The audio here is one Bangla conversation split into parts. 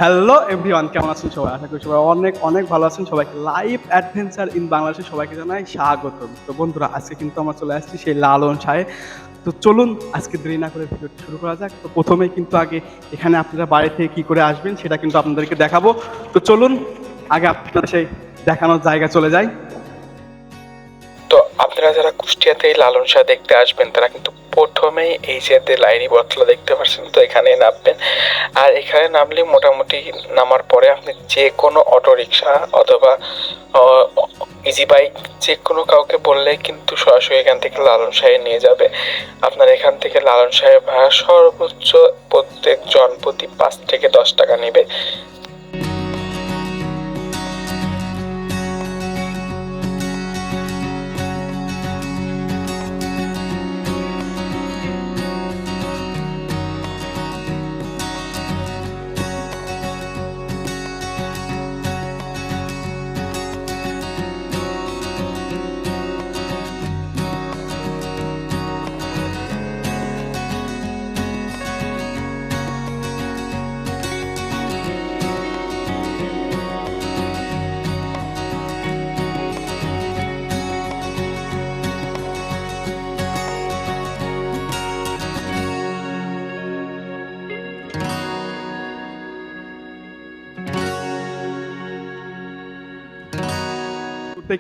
হ্যালো এভরিওয়ান, কেমন আছেন সবাই? আশা করি সবাই অনেক অনেক ভালো আছেন। সবাইকে লাইভ অ্যাডভেঞ্চার ইন বাংলাদেশে সবাইকে জানাই স্বাগতম। তো বন্ধুরা, আজকে কিন্তু আমরা চলে আসছি সেই লালন শাহে। তো চলুন আজকে দেরি না করে ভিডিওটি শুরু করা যাক। তো প্রথমেই কিন্তু আগে এখানে আপনারা বাড়ি থেকে কি করে আসবেন সেটা কিন্তু আপনাদেরকে দেখাবো। তো চলুন আগে আপনারা সেই দেখানোর জায়গা চলে যাই। তো আপনারা যারা কুষ্টিয়াতে এই লালন শাহ দেখতে আসবেন তারা কিন্তু প্রথমেই এই যে লাইনি বটতলা দেখতে পাচ্ছেন, তো এখানে নামবেন। আর এখানে নামলে মোটামুটি নামার পরে আপনি যে কোনো অটো রিক্সা অথবা ইজি বাইক যে কোনো কাউকে বললে কিন্তু সরাসরি এখান থেকে লালন শাহে নিয়ে যাবে। আপনার এখান থেকে লালন শাহের ভাড়া সর্বোচ্চ প্রত্যেক জন প্রতি 5 থেকে 10 টাকা নেবে।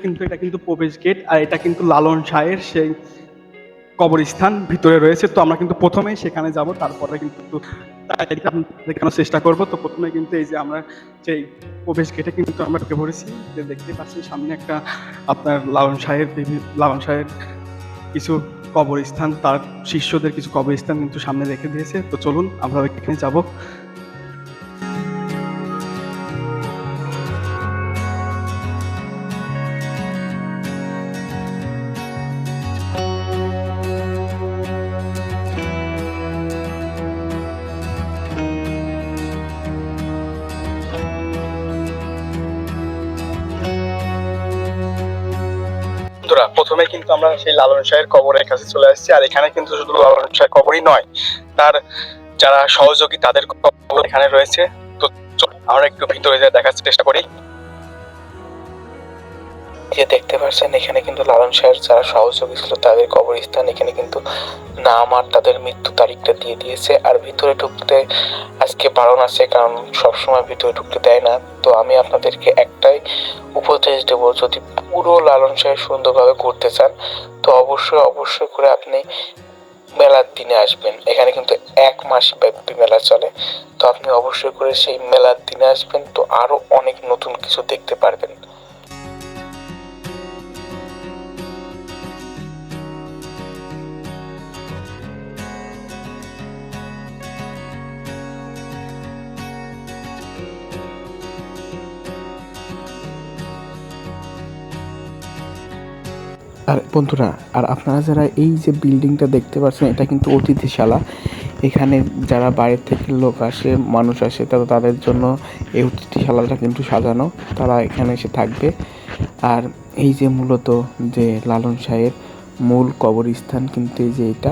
কিন্তু এটা কিন্তু প্রবেশ গেট, আর এটা কিন্তু লালন শাহের সেই কবরস্থান ভিতরে রয়েছে। তো আমরা কিন্তু প্রথমেই সেখানে যাব, তারপরে কিন্তু দেখানোর চেষ্টা করব। তো প্রথমে কিন্তু এই যে আমরা সেই প্রবেশ গেটে কিন্তু আমরা ঢুকে পড়েছি। যে দেখতে পাচ্ছেন সামনে একটা আপনার লালন শাহের কিছু কবরস্থান, তার শিষ্যদের কিছু কবরস্থান কিন্তু সামনে রেখে দিয়েছে। তো চলুন আমরা এখানে যাব। বন্ধুরা, প্রথমে কিন্তু আমরা সেই লালন শাহের কবরের কাছে চলে আসছি। আর এখানে কিন্তু শুধু লালন শাহের কবরই নয়, তার যারা সহযোগী তাদের কবর এখানে রয়েছে। তো আমরা একটু ভিতরে যা দেখার চেষ্টা করি। যে দেখতে পাচ্ছেন এখানে কিন্তু লালন শাহের যারা সহযোগী ছিল তাদের কবরস্থান। এখানে কিন্তু নাম আর তাদের মৃত্যু তারিখটা দিয়ে দিয়েছে। আর ভিতরে ঢুকতে আজকে বারণ আছে, কারণ সবসময় ভিতরে ঢুকতে দেয় না। তো আমি আপনাদেরকে একটাই উপদেশ দেব, যদি পুরো লালন শাহের সুন্দরভাবে ঘুরতে চান তো অবশ্যই অবশ্যই করে আপনি মেলার দিনে আসবেন। এখানে কিন্তু 1 মাস ব্যাপী মেলা চলে। তো আপনি অবশ্যই করে সেই মেলার দিনে আসবেন, তো আরো অনেক নতুন কিছু দেখতে পারবেন। আর বন্ধুরা, আর আপনারা যারা এই যে বিল্ডিংটা দেখতে পাচ্ছেন, এটা কিন্তু অতিথিশালা। এখানে যারা বাইরের থেকে লোক আসে, মানুষ আসে, তাদের জন্য এই অতিথিশালাটা কিন্তু সাজানো। তারা এখানে এসে থাকবে। আর এই যে মূলত যে লালন শাহের মূল কবরস্থান কিন্তু এই যে এটা।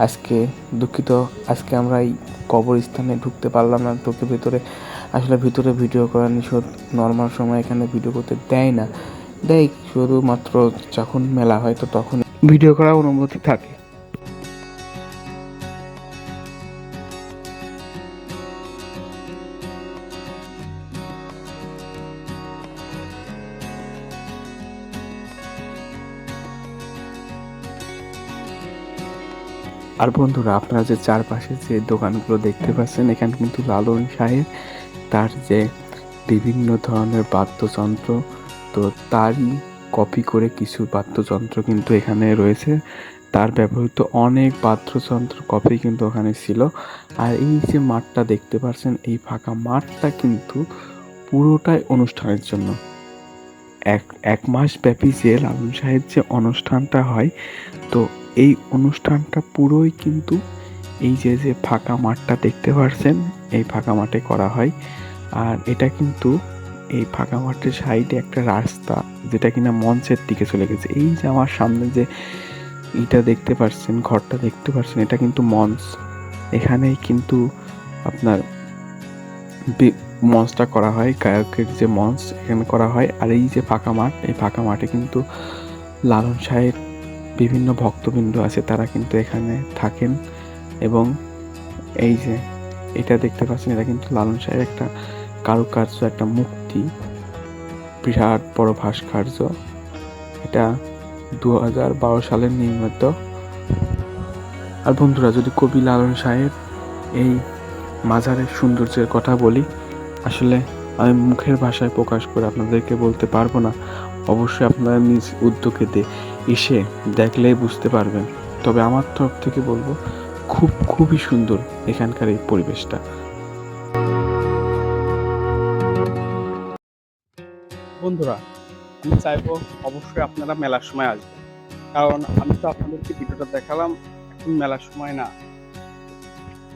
আজকে দুঃখিত, আজকে আমরা এই কবরস্থানে ঢুকতে পারলাম না। ঢুকে আসলে ভিতরে ভিডিও করা নিষেধ। নর্মাল সময় এখানে ভিডিও করতে দেয় না, দেয় শুধুমাত্র যখন মেলা হয় তো তখন ভিডিও করার অনুমতি থাকে। আর বন্ধুরা, আপনারা যে চারপাশে যে দোকানগুলো দেখতে পাচ্ছেন, এখানে কিন্তু লালন শাহের তার যে বিভিন্ন ধরনের বাদ্যযন্ত্র, তো তারই কপি করে কিছু বাদ্যযন্ত্র কিন্তু এখানে রয়েছে। তার ব্যবহৃত অনেক বাদ্যযন্ত্র কপি কিন্তু ওখানে ছিল। আর এই যে মাঠটা দেখতে পাচ্ছেন, এই ফাঁকা মাঠটা কিন্তু পুরোটাই অনুষ্ঠানের জন্য। এক মাস ব্যাপী যে লালন শাহের যে অনুষ্ঠানটা হয়, তো এই অনুষ্ঠানটা পুরোই কিন্তু এই যে ফাঁকা মাঠটা দেখতে পাচ্ছেন, এই ফাঁকা মাঠে করা হয়। আর এটা কিন্তু এই ফাঁকা মাঠের সাইডে একটা রাস্তা, যেটা কিনা মঞ্চের দিকে চলে গেছে। এই যে আমার সামনে যে ইটা দেখতে পাচ্ছেন, ঘরটা দেখতে পাচ্ছেন, এটা কিন্তু মঞ্চ। এখানেই কিন্তু আপনার মঞ্চটা করা হয়, গায়কের যে মঞ্চ এখানে করা হয়। আর এই যে ফাঁকা মাঠ, এই ফাঁকা মাঠে কিন্তু লালন শাহের বিভিন্ন ভক্তবৃন্দ আছে, তারা কিন্তু এখানে থাকেন। এবং এই যে এটা দেখতে পাচ্ছেন, এটা কিন্তু লালন শাহের একটা কারুকার্য, একটা মূর্তি, বিরাট বড় ভাস্কর্য। এটা 2012 সালের নির্মিত। আর বন্ধুরা, যদি কবি লালন শাহের এই মাজারের সৌন্দর্যের কথা বলি, আসলে আমি মুখের ভাষায় প্রকাশ করে আপনাদেরকে বলতে পারবো না। অবশ্যই আপনারা নিজ উদ্যোগে এসে দেখলেই বুঝতে পারবেন। তবে আমার তরফ থেকে বলবো, খুবই সুন্দর এখানকার এই পরিবেশটা। বন্ধুরা, আমি চাইবো অবশ্যই আপনারা মেলার সময় আসবেন, কারণ আমি তো আপনাদেরকে ভিডিওটা দেখালাম, এখন মেলার সময় না,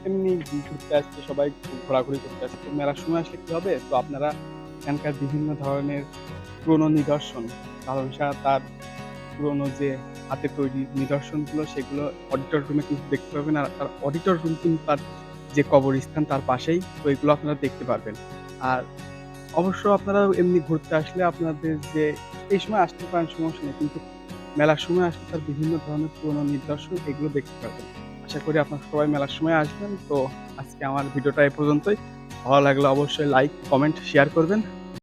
এমনি ঘুরতে আসছে, সবাই ঘোরাঘুরি করতে আসছে। তো মেলার সময় আসলে কি হবে, তো আপনারা এখানকার বিভিন্ন ধরনের পুরনো নিদর্শন, লালন শাহ তার পুরনো যে হাতে তৈরি নিদর্শনগুলো, সেগুলো অডিটর রুমে কিন্তু দেখতে পাবেন। আর তার অডিটর রুম কিন্তু তার যে কবরস্থান তার পাশেই, তো এগুলো আপনারা দেখতে পারবেন। আর অবশ্য আপনারা এমনি ঘুরতে আসলে আপনাদের যে এই সময় আসতে পারেন, সমস্যা নেই, কিন্তু মেলার সময় আসলে তার বিভিন্ন ধরনের পুরনো নিদর্শন এগুলো দেখতে পারবেন। আশা করি আপনারা সবাই মেলার সময় আসবেন। তো আজকে আমার ভিডিওটা এ পর্যন্তই। ভালো লাগলে অবশ্যই লাইক, কমেন্ট, শেয়ার করবেন।